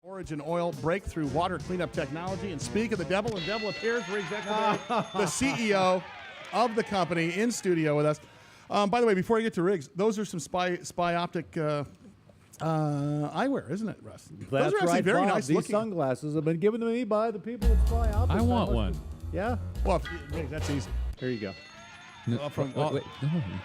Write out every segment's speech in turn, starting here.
OriginOil breakthrough water cleanup technology. And speak of the devil, and devil appears. Riggs Eckelberry, the CEO of the company, in studio with us. By the way, before I get to Riggs, those are some spy optic eyewear, isn't it, Russ? That's those are actually right, very Bob. nice These looking. sunglasses have been given to me by the people at Spy Optics. I want one. Yeah. Well, Riggs, that's easy. Here you go. No, wait, no, you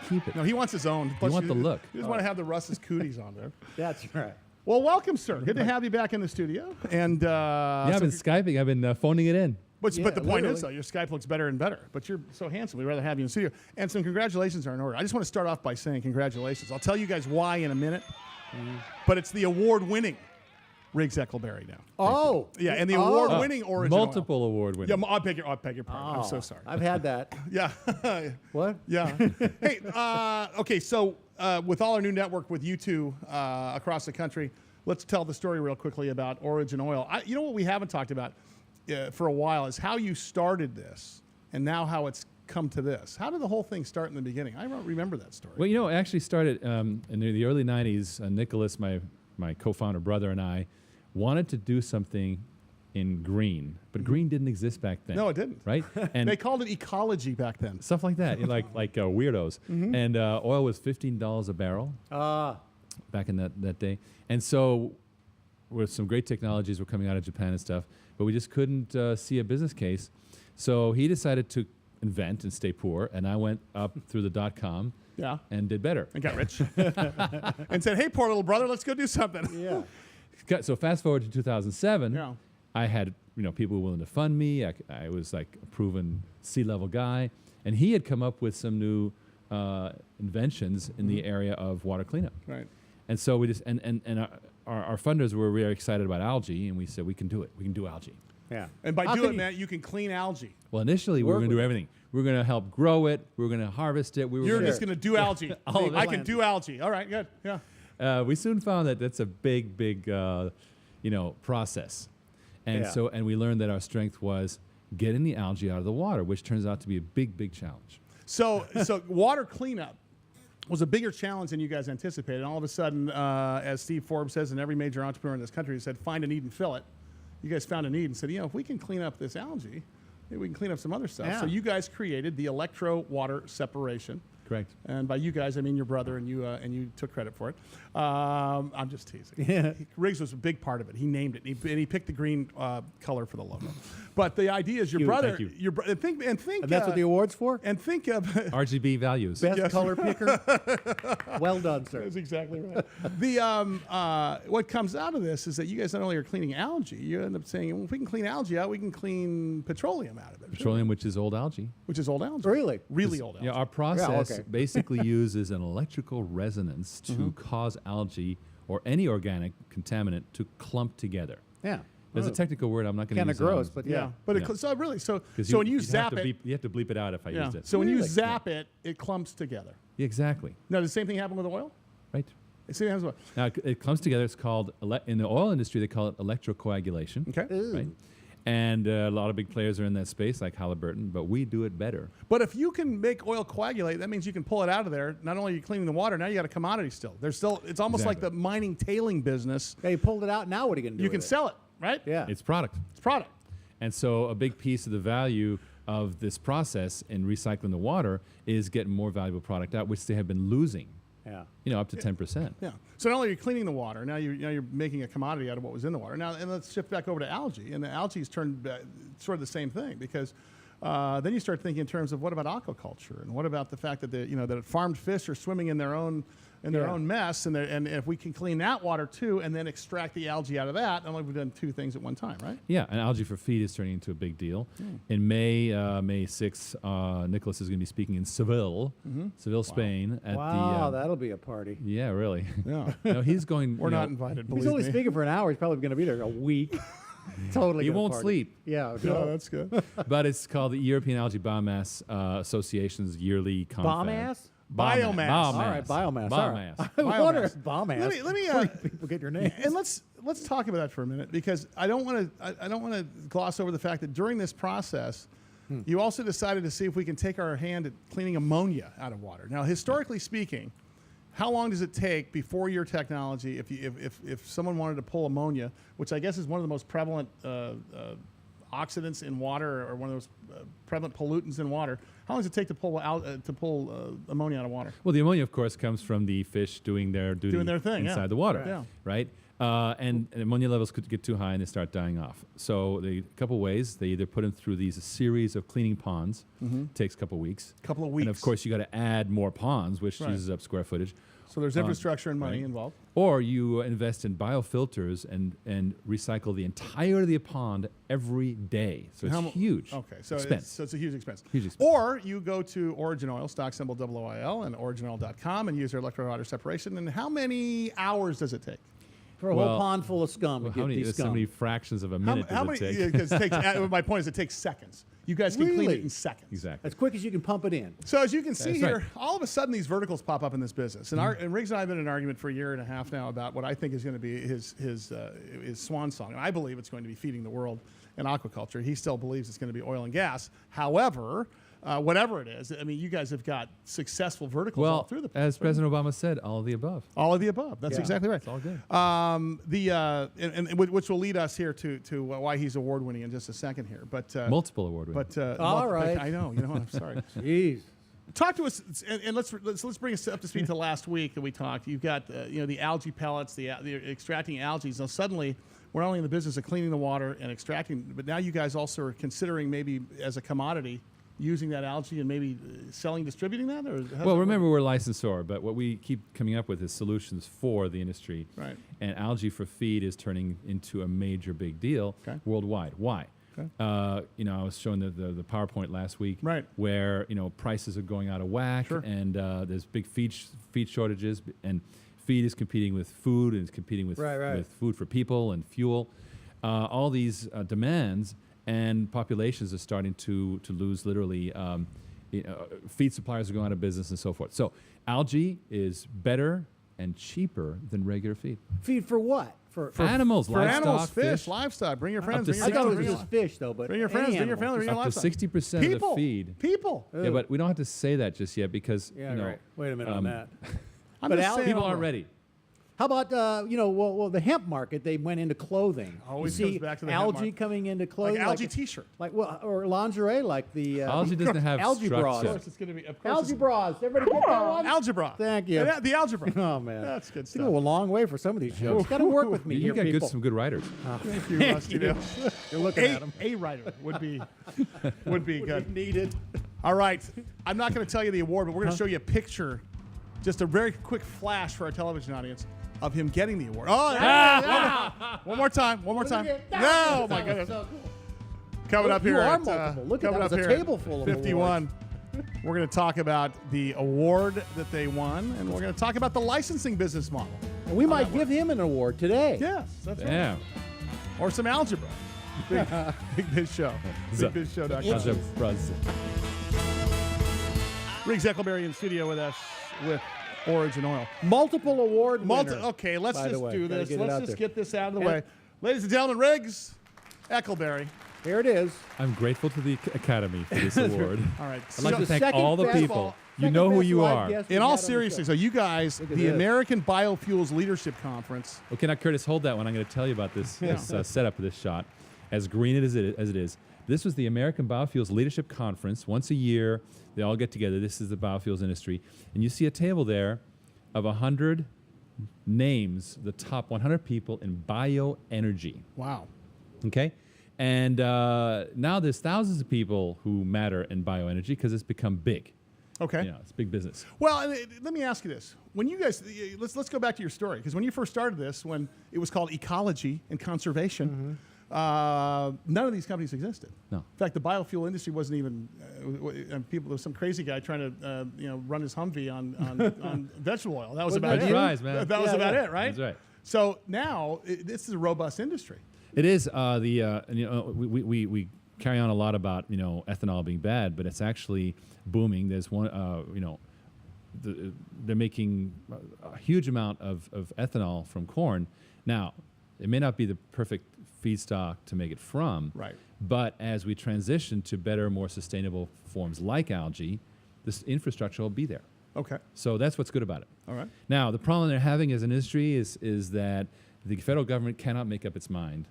keep it. No, he wants his own. You want the look. You just want to have the Russ's cooties on there. That's right. Well, welcome, sir. Good to have you back in the studio. And Yeah, I've been Skyping. I've been phoning it in. But the point literally. is, though, your Skype looks better and better. But you're so handsome. We'd rather have you in the studio. And some congratulations are in order. I just want to start off by saying congratulations. I'll tell you guys why in a minute. But it's the award-winning Riggs Eckelberry now. Oh. Yeah, and the award-winning OriginOil. Multiple award winners. Yeah, I beg your pardon. I'm so sorry. I've had that. Yeah. What? Yeah. Hey, okay, so with all our new network with you two across the country, let's tell the story real quickly about OriginOil. You know what we haven't talked about for a while is how you started this and now how it's come to this. How did the whole thing start in the beginning? I don't remember that story. Well, you know, it actually started in the early 90s. Nicholas, my co-founder brother, and I wanted to do something in green, but green didn't exist back then. No, it didn't. Right? And they called it ecology back then. stuff like that, like weirdos. And oil was $15 a barrel back in that day. And so with some great technologies were coming out of Japan and stuff, but we just couldn't see a business case. So he decided to invent and stay poor, and I went up through the .com and did better. And got rich. And said, hey, poor little brother, let's go do something. Yeah. So fast forward to 2007, Yeah. I had people willing to fund me. I was like a proven C-level guy, and he had come up with some new inventions in the area of water cleanup. Right. And so we just and our funders were very excited about algae, and we said we can do it. We can do algae. Yeah. And by doing that, you can clean algae. Well, initially we were going to do everything. We were going to help grow it. We were going to harvest it. You're just going to do algae. All I can do algae. All right, good. Yeah. We soon found that that's a big process, and and we learned that our strength was getting the algae out of the water, which turns out to be a big challenge. So water cleanup was a bigger challenge than you guys anticipated. And all of a sudden, as Steve Forbes says, and every major entrepreneur in this country said, find a need and fill it. You guys found a need and said, if we can clean up this algae, maybe we can clean up some other stuff. Yeah. So you guys created the electro-water separation. Correct. And by you guys, I mean your brother, and you took credit for it. I'm just teasing. Yeah. Riggs was a big part of it. He named it, and he picked the green color for the logo. But the idea is your brother. Thank you. And that's what the award's for? And think of RGB values. Best color picker. Well done, sir. That's exactly right. The what comes out of this is that you guys not only are cleaning algae, you end up saying, well, if we can clean algae out, we can clean petroleum out of it. Petroleum, which is old algae. Which is old algae. Really? Old algae. Yeah, our process okay. basically uses an electrical resonance to cause algae or any organic contaminant to clump together. Yeah. There's a technical word I'm not going to use. Kind of gross, but yeah. But Yeah. so really, so Because when you zap it, you have to bleep it out if I used it. So when you Really? zap it, it clumps together. Yeah, exactly. Now, does the same thing happen with oil? Right. The same thing happens with oil. Now it clumps together. It's called in the oil industry they call it electrocoagulation. Okay. Right. And a lot of big players are in that space, like Halliburton, but we do it better. But if you can make oil coagulate, that means you can pull it out of there. Not only are you cleaning the water, now you got a commodity still. It's almost like the mining tailing business. Yeah, you pulled it out. Now what are you going to do You with can it? sell it, right? Yeah. It's product. It's product. And so a big piece of the value of this process in recycling the water is getting more valuable product out, which they have been losing. Yeah. Up to 10%. Yeah. So not only are you cleaning the water, now you're making a commodity out of what was in the water. Now, and let's shift back over to algae. And the algae's turned sort of the same thing because then you start thinking in terms of what about aquaculture and what about the fact that that farmed fish are swimming in their own mess, and if we can clean that water too, and then extract the algae out of that, and we've done two things at one time, right? Yeah, and algae for feed is turning into a big deal. In May 6th, Nicholas is going to be speaking in Seville, Spain. At that'll be a party. Yeah, really. Yeah. No, he's going. We're not invited. He's only speaking for an hour. He's probably going to be there a week. Totally. He gonna won't party. sleep. Yeah. No, that's good. But it's called the European Algae Biomass Association's yearly confab. Biomass. All right, biomass. All right. I wonder if biomass. Let me people get your name. And let's talk about that for a minute because I don't want to gloss over the fact that during this process, you also decided to see if we can take our hand at cleaning ammonia out of water. Now, historically speaking, how long does it take before your technology, if someone wanted to pull ammonia, which I guess is one of the most prevalent oxidants in water, or one of those prevalent pollutants in water, how long does it take to pull ammonia out of water? Well, the ammonia, of course, comes from the fish doing their duty thing, inside yeah. the water, Yeah. right? And ammonia levels could get too high and they start dying off. So a couple ways. They either put them through these series of cleaning ponds. Takes a couple weeks. Couple of weeks. And of course, you got to add more ponds, which Right. uses up square footage. So there's infrastructure and money right. involved. Or you invest in biofilters and recycle the entirety of the pond every day. So it's huge. Okay, so expense. it's a huge expense. Huge expense. Or you go to OriginOil, stock symbol OIL, and originoil.com, and use their electrolyte separation. And how many hours does it take? For a whole pond full of scum to how get many, these so scum. many fractions of a minute How does many? it take? Because it takes. My point is, it takes seconds. You guys can clean it Really? in seconds. Exactly. As quick as you can pump it in. So as you can see That's here, right. all of a sudden these verticals pop up in this business. And, and Riggs and I have been in an argument for a year and a half now about what I think is going to be his swan song. And I believe it's going to be feeding the world in aquaculture. He still believes it's going to be oil and gas. However, whatever it is, I mean, you guys have got successful verticals all Well, through the as President Obama said, all of the above. all of the above. That's Yeah. exactly right. It's all good. And which will lead us here to why he's award winning in just a second here. But Multiple award winners. All right. I know. You know what? I'm sorry. Jeez. Talk to us, and let's bring us up to speed to last week that we talked. You've got the algae pellets, the extracting algae. So suddenly, we're not only in the business of cleaning the water and extracting, but now you guys also are considering maybe as a commodity using that algae and maybe selling, distributing that. Or Well, remember, we're a licensor, but what we keep coming up with is solutions for the industry. Right. And algae for feed is turning into a major big deal worldwide. Why? Okay. I was showing the PowerPoint last week, Right. where prices are going out of whack, Sure. and there's big feed shortages, and feed is competing with food, and it's competing with with food for people and fuel. All these demands, and populations are starting to lose literally. Feed suppliers are going out of business and so forth. So algae is better and cheaper than regular feed. Feed for what? For Animals, for livestock, animals, fish, livestock. Bring your friends. to Bring I your thought it family, was bring just fish, though. But Bring your friends, any bring your animal. family, bring your Up to livestock. 60% of the feed. People. Yeah, but we don't have to say that just yet because Yeah, right. Wait a minute on that. I'm But just saying, people aren't ready. How about the hemp market? They went into clothing. Always you see goes back to the hemp algae market. coming into clothing, Like algae T-shirt. or lingerie, like the Algae doesn't have algae structure. bras. Of course, it's going to be. Of course, Algae bras. Everybody get that one? algebra. Thank you. And the algebra. Oh man, That's good You go a stuff. long way for some of these shows. Got to work with me You here, got people. some good writers. Thank you, Rusty. You're looking at them. A writer would be good. Needed. All right, I'm not going to tell you the award, but we're going to show you a picture, just a very quick flash for our television audience of him getting the award. Oh, one more time. No, my goodness. So Coming up You here are at, multiple. Look at coming that. up It's a here table at full of 51. We're going to talk about the award that they won, and we're going to talk about the licensing business model. cool. We might give him an award today. Yes, that's right. Damn. Or some algebra. Big Biz Show. BigBizShow.com. Riggs Eckelberry in studio with us with OriginOil. Multiple award winner. Okay, let's by the just way. do Gotta this. get it Let's out just there. get this out of the And- way. Ladies and gentlemen, Riggs Eckelberry. Here it is. I'm grateful to the Academy for this award. All right. I'd like So- to thank second all the best- people. You second know who best you live are. guest we've in had all on the seriousness, show. so you guys, at the this. American Biofuels Leadership Conference. Okay, now Curtis, hold that one. I'm going to tell you about this, setup of this shot. As green as it is, this was the American Biofuels Leadership Conference. Once a year, they all get together. This is the biofuels industry. And you see a table there of 100 names, the top 100 people in bioenergy. Wow. Okay? And now there's thousands of people who matter in bioenergy because it's become big. Okay. It's big business. Well, and let me ask you this: when you guys, let's go back to your story, because when you first started this, when it was called ecology and conservation, none of these companies existed. No. In fact, the biofuel industry wasn't even. People, there was some crazy guy trying to, run his Humvee on vegetable oil. That was about That's it. right, man. That was about it, right? That's right. So now this is a robust industry. It is we carry on a lot about ethanol being bad, but it's actually booming. There's one they're making a huge amount of ethanol from corn. Now, it may not be the perfect feedstock to make it from, Right. but as we transition to better, more sustainable forms like algae, this infrastructure will be there. Okay. So that's what's good about it. All right. Now, the problem they're having as an industry is that the federal government cannot make up its mind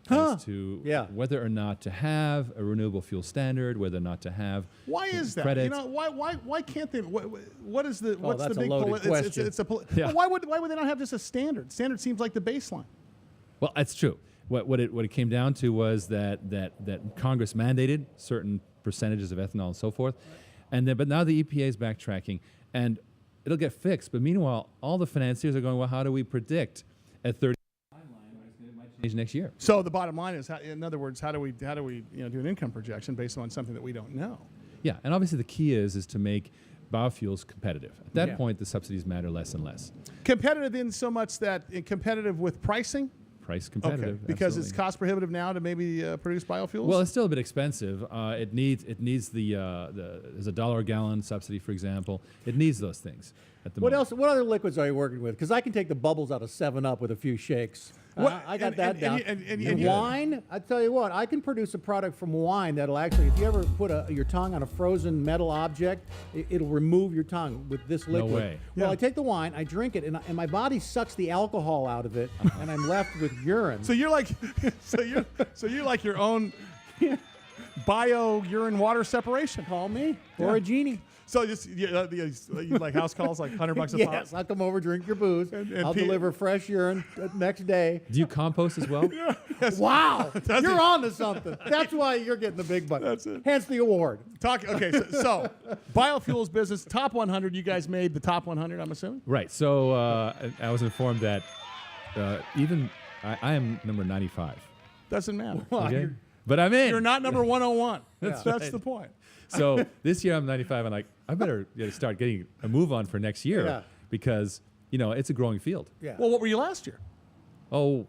as to whether or not to have a renewable fuel standard, whether or not to have Why is that? credits. You know, why can't they? What is the what's that's the a big loaded question. Yeah. Well, why would they not have just a standard? Standard seems like the baseline. Well, that's true. What it came down to was that Congress mandated certain percentages of ethanol and so forth, and then but now the EPA is backtracking, and it'll get fixed. But meanwhile, all the financiers are going, well, how do we predict at 30 it might change next year? So the bottom line is, in other words, how do we do an income projection based on something that we don't know? Yeah, and obviously the key is to make biofuels competitive. At that point, the subsidies matter less and less. Competitive in so much that competitive with pricing. Price competitive, because it's absolutely. cost prohibitive now to maybe produce biofuels. Well, it's still a bit expensive. It needs there's $1 a gallon subsidy, for example. It needs those things at the What moment. else? What other liquids are you working with? Because I can take the bubbles out of 7-Up with a few shakes. I got that down. And Wine, I tell you what, I can produce a product from wine that'll actually, if you ever put your tongue on a frozen metal object, it'll remove your tongue with this liquid. way. Well, Yeah. I take the wine, I drink it, and my body sucks the alcohol out of it, and I'm left with urine. So you're like, so you're like your own bio urine water separation. Call me or a genie. So just you like house calls, like $100 a pop. Yes, I'll come over, drink your booze. And I'll deliver fresh urine next day. Do you compost as well? Wow, you're on to something. That's why you're getting the big bucks. That's it. Hence the award. Okay, so biofuels business, top 100. You guys made the top 100, I'm assuming? Right. So I was informed that even I am number 95. Doesn't matter. Okay? But I'm in. You're not number 101. That's right. the point. So this year I'm 95, and like I better start getting a move on for next year because it's a growing field. Yeah. Well, what were you last year? Oh,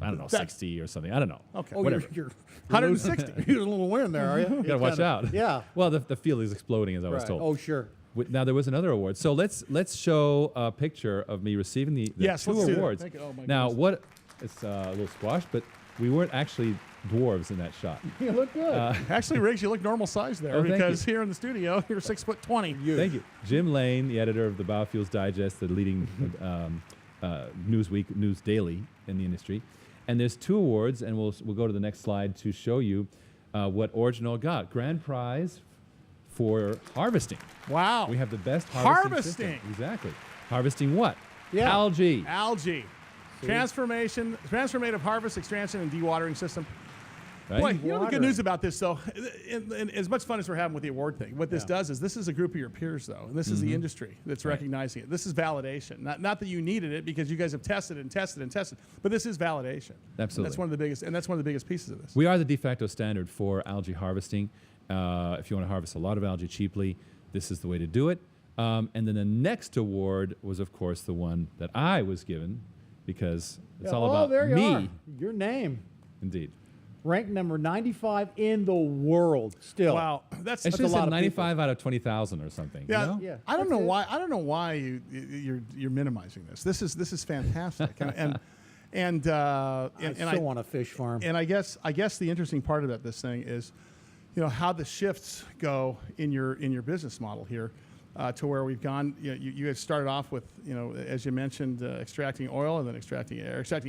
I don't know, 60 or something. I don't know. Okay. Oh, whatever. you're 160. You're a little win there, are you? You gotta watch out. Yeah. Well, the field is exploding, as I was Right. told. Oh, sure. Now there was another award. So let's show a picture of me receiving the Yes, two let's do that. awards. Thank you. Oh, my Now goodness. it's a little squash, but we weren't actually dwarves in that shot. You look good. Actually, Riggs, you look normal size there Oh, thank because you. here in the studio, you're 6'20". Thank you. Jim Lane, the editor of the Biofuels Digest, the leading news daily in the industry. And there's two awards, and we'll go to the next slide to show you what OriginOil got. Grand prize for harvesting. Wow. We have the best Harvesting. system. Exactly. Harvesting what? Yeah. Algae. Algae. Transformative harvest, extraction, and dewatering system. Right? Boy, you know the Watering. good news about this, though, and as much fun as we're having with the award thing, what this does is this is a group of your peers, though, and this is the industry that's recognizing it. This is validation. Not that you needed it because you guys have tested and tested and tested, but this is validation. Absolutely. And that's one of the biggest pieces of this. We are the de facto standard for algae harvesting. If you want to harvest a lot of algae cheaply, this is the way to do it. And then the next award was, of course, the one that I was given because it's all about there you me. are. Your name. Indeed. Ranked number 95 in the world still. Wow, that's I should have a lot said of 95 out of 20,000 or something. Yeah, You know? Yeah, I don't that's know it. why. I don't know why you're minimizing this. This is fantastic, and I I want a fish farm. and I guess the interesting part about this thing is, how the shifts go in your business model here, to where we've gone. You guys started off with as you mentioned extracting oil and then extracting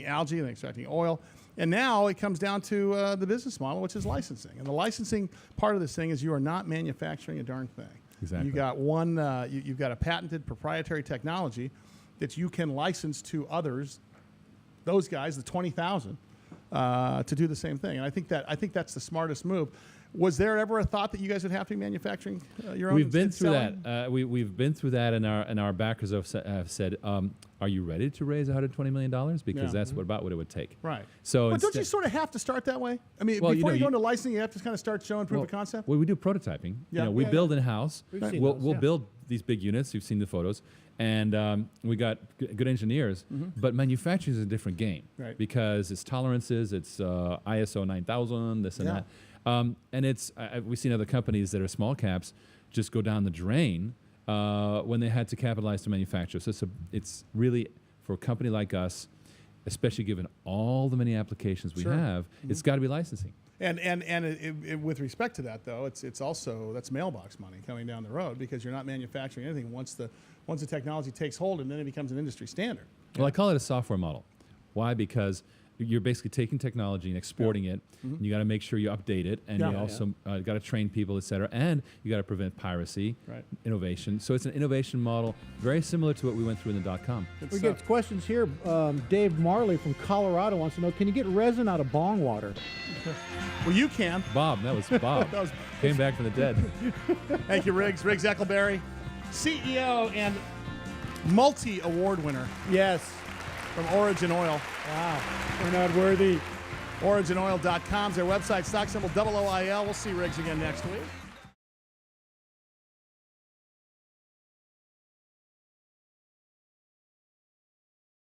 algae and then extracting oil. And now it comes down to the business model, which is licensing. And the licensing part of this thing is you are not manufacturing a darn thing. Exactly. You got you've got a patented proprietary technology that you can license to others, those guys, the 20,000, to do the same thing. And I think that's the smartest move. Was there ever a thought that you guys would have to be manufacturing your own? We've been and through selling? that. We've been through that, and our backers have said, "Are you ready to raise $120 million? Because Yeah. that's about what it would take." Right. So, But don't you instead- sort of have to start that way? I mean, Well, before you go you- into licensing, you have to kind of start showing proof of concept. Well, we do prototyping. Yeah. We Yeah, build in house. We've seen We'll those, yeah. build these big units. You've seen the photos, and we got good engineers. But manufacturing is a different game, Right. because it's tolerances, it's ISO 9000, this and Yeah. that, and it's we've seen other companies that are small caps just go down the drain when they had to capitalize to manufacture. So it's really for a company like us. especially given all the many applications we Sure. have. It's got to be licensing. And with respect to that, though, it's also that's mailbox money coming down the road because you're not manufacturing anything once the technology takes hold and then it becomes an industry standard. Well, I call it a software model. Why? Because you're basically taking technology and exporting it. And you got to make sure you update it, and you also got to train people, et cetera, and you got to prevent piracy, innovation. So it's an innovation model very similar to what we went through in the .com. We get questions here. Dave Marley from Colorado wants to know, can you get resin out of bong water? Well, you can. Bob, that was Bob. That was- Came back from the dead. Thank you, Riggs. Riggs Eckelberry, CEO and multi-award winner Yes. from OriginOil. Wow. We're not worthy. OriginOil.com is their website, stock symbol OOIL. We'll see Riggs again next week.